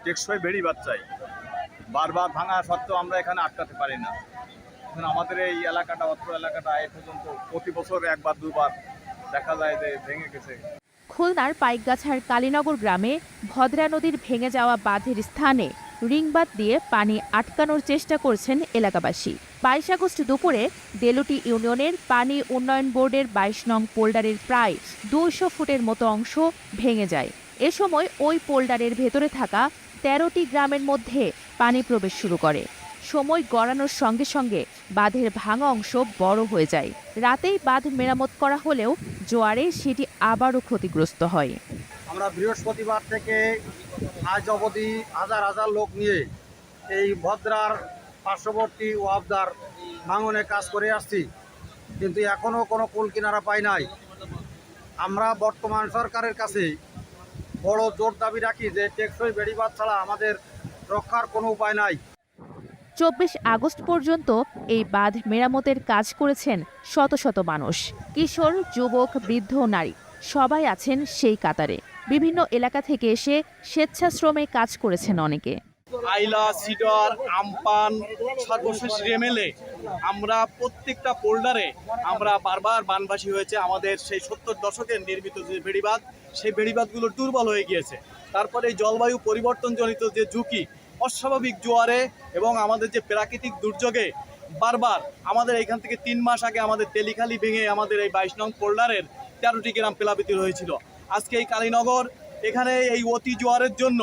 টেকসই বেড়িবাঁধ চাই। বারবার ভাঙা সত্ত্বেও আমরা এখানে আটকাতে পারি না। এখন আমাদের এই এলাকাটা, অত্র এলাকাটা এ পর্যন্ত প্রতি বছর একবার দুবার দেখা যায় যে ভেঙে গেছে। খুলনার পাইকগাছার কালীনগর গ্রামে ভদ্রা নদীর ভেঙে যাওয়া বাঁধের স্থানে রিংবাঁধ দিয়ে পানি আটকানোর চেষ্টা করছেন এলাকাবাসী। 22 আগস্ট দুপুরে দেলুটি ইউনিয়নের পানি উন্নয়ন বোর্ডের 22 নং পোল্ডারের প্রায় 200 ফুটের মতো অংশ ভেঙে যায়। এ সময় ওই পোল্ডারের ভেতরে থাকা 13টি গ্রামের মধ্যে পানি প্রবেশ শুরু করে। সময় গড়ানোর সঙ্গে সঙ্গে বাঁধের ভাঙা অংশ বড় হয়ে যায়। রাতেই বাঁধ মেরামত করা হলেও জোয়ারে সেটি আবারও ক্ষতিগ্রস্ত হয়। আমরা বৃহস্পতিবার থেকে আজ অবধি হাজার হাজার লোক নিয়ে এই ভদ্রার পার্শ্ববর্তী ওয়াবদার ভাঙনে কাজ করে আসছি, কিন্তু এখনও কোনো কুল কিনারা পাই নাই। আমরা বর্তমান সরকারের কাছে বড় জোর দাবি রাখি যে টেকসই বেড়িবাঁধ ছাড়া আমাদের রক্ষার কোনো উপায় নাই। 24 আগস্ট পর্যন্ত এই বাঁধ মেরামতের কাজ করেছেন শত শত মানুষ। কিশোর, যুবক, বৃদ্ধ, নারী সবাই আছেন সেই কাতারে। বিভিন্ন এলাকা থেকে এসে স্বেচ্ছাশ্রমে কাজ করেছেন অনেকে। আইলা, সিডর, আমপান, সর্বশেষ রেমেলে আমরা প্রত্যেকটা পোল্ডারে আমরা বারবার বানবাসী হয়েছে। আমাদের সেই 70 দশকের নির্মিত যে বেড়িবাঁধ, সেই বেড়িবাঁধগুলো দুর্বল হয়ে গিয়েছে। তারপরে এই জলবায়ু পরিবর্তনজনিত যে ঝুঁকি, অস্বাভাবিক জোয়ারে এবং আমাদের যে প্রাকৃতিক দুর্যোগে বারবার আমাদের এইখান থেকে 3 মাস আগে আমাদের তেলিখালি ভেঙে আমাদের এই 22 নং পোল্ডারের 13টি গ্রাম প্লাবিত হয়েছিল। আজকে এই কালীনগর এখানে এই অতি জোয়ারের জন্য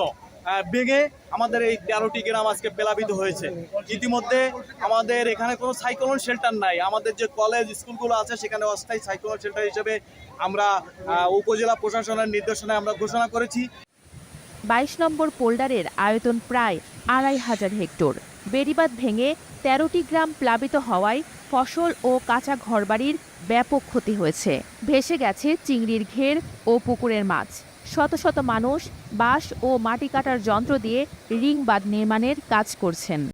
ভেঙে আমাদের এই 13টি গ্রাম আজকে প্লাবিত হয়েছে। ইতিমধ্যে আমাদের এখানে কোনো সাইক্লোন শেল্টার নাই। আমাদের যে কলেজ স্কুলগুলো আছে সেখানে অস্থায়ী সাইক্লোন শেল্টার হিসেবে আমরা উপজেলা প্রশাসনের নির্দেশনায় আমরা ঘোষণা করেছি। 22 নম্বর পোল্ডারের আয়তন প্রায় 2500 হেক্টর। বেড়িবাঁধ ভেঙে 13টি গ্রাম প্লাবিত হওয়ায় ফসল ও কাঁচা ঘরবাড়ির ব্যাপক ক্ষতি হয়েছে। ভেসে গেছে চিংড়ির ঘের ও পুকুরের মাছ। শত শত মানুষ বাঁশ ও মাটি কাটার যন্ত্র দিয়ে রিং বাঁধ নির্মাণের কাজ করছেন।